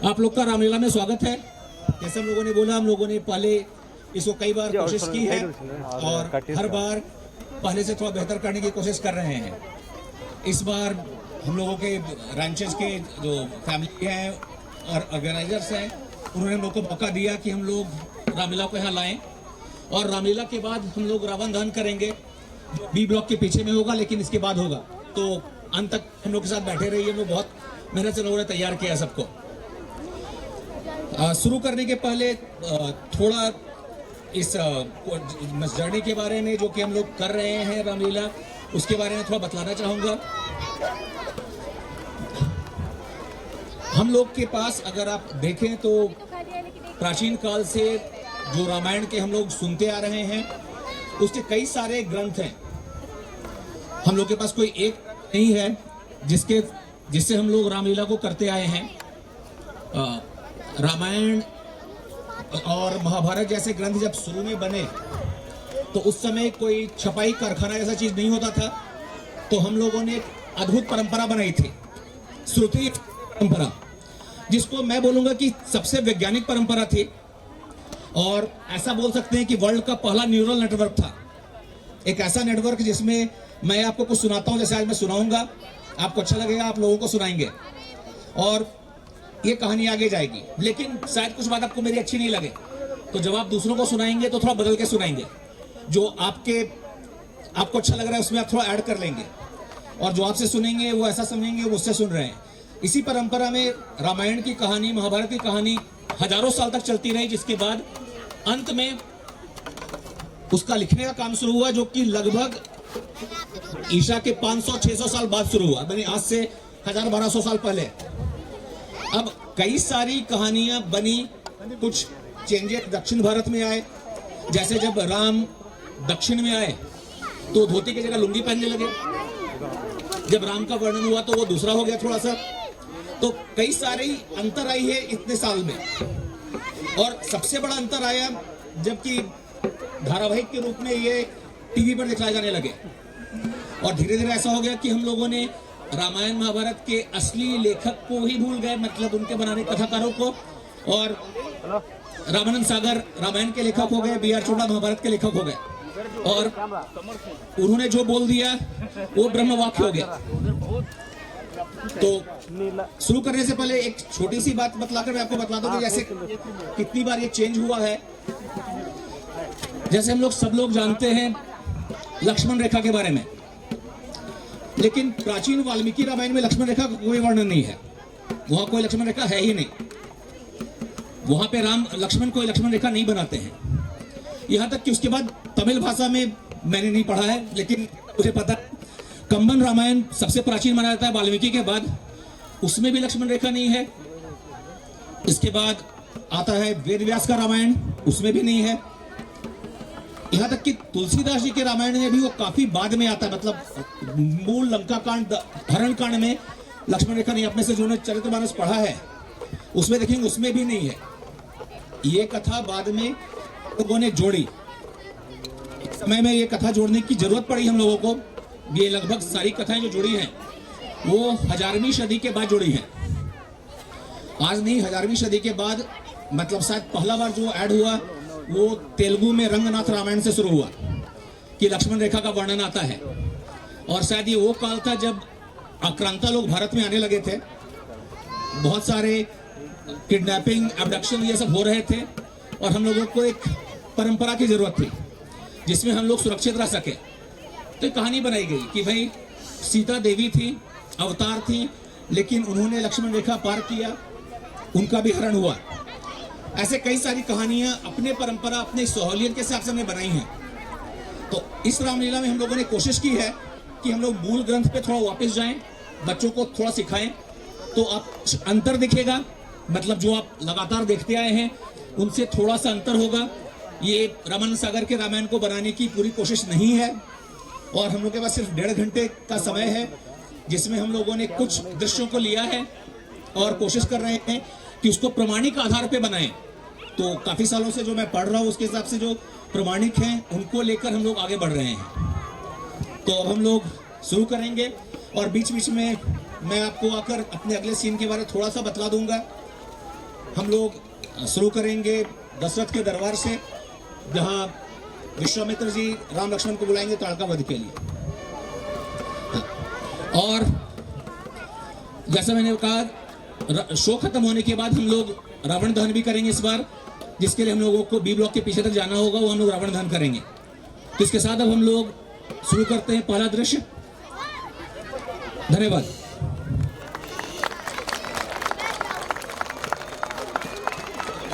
आप लोग का रामलीला में स्वागत है। जैसे हम लोगों ने बोला, हम लोगों ने पहले इसको कई बार कोशिश की है और हर बार पहले से थोड़ा बेहतर करने की कोशिश कर रहे हैं। इस बार हम लोगों के रैंचेस के जो फैमिली हैं और ऑर्गेनाइजर्स हैं, उन्होंने हम लोग को मौका दिया कि हम लोग रामलीला को यहाँ लाएं और रामलीला के बाद हम लोग रावण दहन करेंगे। बी ब्लॉक के पीछे में होगा, लेकिन इसके बाद होगा। तो अंत तक हम लोग के साथ बैठे रहिए। हम लोग बहुत मेहनत से लोगों ने तैयार किया सबको। शुरू करने के पहले थोड़ा इस जर्नी के बारे में जो कि हम लोग कर रहे हैं रामलीला, उसके बारे में थोड़ा बतलाना चाहूँगा। हम लोग के पास अगर आप देखें तो प्राचीन काल से जो रामायण के हम लोग सुनते आ रहे हैं, उसके कई सारे ग्रंथ हैं। हम लोग के पास कोई एक नहीं है जिससे हम लोग रामलीला को करते आए हैं। रामायण और महाभारत जैसे ग्रंथ जब शुरू में बने तो उस समय कोई छपाई कारखाना ऐसा चीज नहीं होता था। तो हम लोगों ने एक अद्भुत परंपरा बनाई थी, श्रुति परंपरा, जिसको मैं बोलूंगा कि सबसे वैज्ञानिक परंपरा थी। और ऐसा बोल सकते हैं कि वर्ल्ड का पहला न्यूरल नेटवर्क था। एक ऐसा नेटवर्क जिसमें मैं आपको कुछ सुनाता हूं, जैसे आज मैं सुनाऊंगा, आपको अच्छा लगेगा, आप लोगों को सुनाएंगे और ये कहानी आगे जाएगी। लेकिन शायद कुछ बात आपको मेरी अच्छी नहीं लगे, तो जब आप दूसरों को सुनाएंगे तो थोड़ा बदल के सुनाएंगे। जो आपको अच्छा लग रहा है उसमें आप थोड़ा ऐड कर लेंगे, और जो आपसे सुनेंगे वो ऐसा समझेंगे वो मुझसे सुन रहे हैं। इसी परंपरा में रामायण की कहानी, महाभारत की कहानी हजारों साल तक चलती रही, जिसके बाद अंत में उसका लिखने का काम शुरू हुआ, जो कि लगभग ईसा के 500-600 साल बाद शुरू हुआ, यानी आज से 1000-1200 साल पहले। अब कई सारी कहानियां बनी, कुछ चेंजेस दक्षिण भारत में आए। जैसे जब राम दक्षिण में आए तो धोती की जगह लुंगी पहनने लगे। जब राम का वर्णन हुआ तो वो दूसरा हो गया थोड़ा सा। तो कई सारे अंतर आई है इतने साल में। और सबसे बड़ा अंतर आया जबकि धारावाहिक के रूप में ये टीवी पर दिखाए जाने लगे, और धीरे धीरे ऐसा हो गया कि हम लोगों ने रामायण महाभारत के असली लेखक को ही भूल गए, मतलब उनके बनाने कथाकारों को। और रामानंद सागर रामायण के लेखक हो गए, बी आर चोपड़ा महाभारत के लेखक हो गए, और उन्होंने जो बोल दिया वो ब्रह्म वाक्य हो गया। तो शुरू करने से पहले एक छोटी सी बात बतलाकर मैं आपको बतला दूं कि जैसे कितनी बार ये चेंज हुआ है। जैसे हम लोग सब लोग जानते हैं लक्ष्मण रेखा के बारे में, लेकिन प्राचीन वाल्मीकि रामायण में लक्ष्मण रेखा का कोई वर्णन नहीं है। वहां कोई लक्ष्मण रेखा है ही नहीं। वहां पे राम लक्ष्मण कोई लक्ष्मण रेखा नहीं बनाते हैं। यहां तक कि उसके बाद तमिल भाषा में मैंने नहीं पढ़ा है, लेकिन मुझे पता है कंबन रामायण सबसे प्राचीन माना जाता है वाल्मीकि के बाद, उसमें भी लक्ष्मण रेखा नहीं है। इसके बाद आता है वेद व्यास का रामायण, उसमें भी नहीं है। यहाँ तक कि तुलसीदास जी के रामायण में भी वो काफी बाद में आता है, मतलब मूल लंका कांड, हरण कांड में लक्ष्मण रेखा नहीं। अपने से जिन्होंने चरितमानस पढ़ा है उसमें देखेंगे उसमें भी नहीं है। ये कथा बाद में लोगों ने जोड़ी। एक समय में ये कथा जोड़ने की जरूरत पड़ी हम लोगों को। ये लगभग सारी कथाएं जो जुड़ी हैं वो 1000वीं सदी के बाद जुड़ी हैं। आज नहीं, 1000वीं सदी के बाद, मतलब शायद पहला बार जो ऐड हुआ वो तेलुगु में रंगनाथ रामायण से शुरू हुआ कि लक्ष्मण रेखा का वर्णन आता है। और शायद ये वो काल था जब आक्रांता लोग भारत में आने लगे थे। बहुत सारे किडनैपिंग, एब्डक्शन ये सब हो रहे थे, और हम लोगों को एक परंपरा की जरूरत थी जिसमें हम लोग सुरक्षित रह सके। तो कहानी बनाई गई कि भाई सीता देवी थी, अवतार थी, लेकिन उन्होंने लक्ष्मण रेखा पार किया, उनका भी हरण हुआ। ऐसे कई सारी कहानियां अपने परंपरा, अपने सहूलियत के हिसाब से हमने बनाई हैं। तो इस रामलीला में हम लोगों ने कोशिश की है कि हम लोग मूल ग्रंथ पे थोड़ा वापस जाएं, बच्चों को थोड़ा सिखाएं, तो आप अंतर दिखेगा। मतलब जो आप लगातार देखते आए हैं उनसे थोड़ा सा अंतर होगा। ये रामानंद सागर के रामायण को बनाने की पूरी कोशिश नहीं है, और हम लोग के पास सिर्फ 1.5 घंटे का समय है, जिसमें हम लोगों ने कुछ दृश्यों को लिया है और कोशिश कर रहे हैं कि उसको प्रमाणिक आधार पे बनाएं। तो काफी सालों से जो मैं पढ़ रहा हूँ उसके हिसाब से जो प्रमाणिक हैं उनको लेकर हम लोग आगे बढ़ रहे हैं। तो अब हम लोग शुरू करेंगे, और बीच बीच में मैं आपको आकर अपने अगले सीन के बारे में थोड़ा सा बतला दूंगा। हम लोग शुरू करेंगे दशरथ के दरबार से, जहां विश्वामित्र जी राम लक्ष्मण को बुलाएंगे ताड़का वध के लिए। और जैसा मैंने कहा, शो खत्म होने के बाद हम लोग रावण दहन भी करेंगे इस बार, जिसके लिए हम लोगों को बी ब्लॉक के पीछे तक जाना होगा, वो हम लोग रावण दहन करेंगे। तो इसके साथ अब हम लोग शुरू करते हैं पहला दृश्य। धन्यवाद।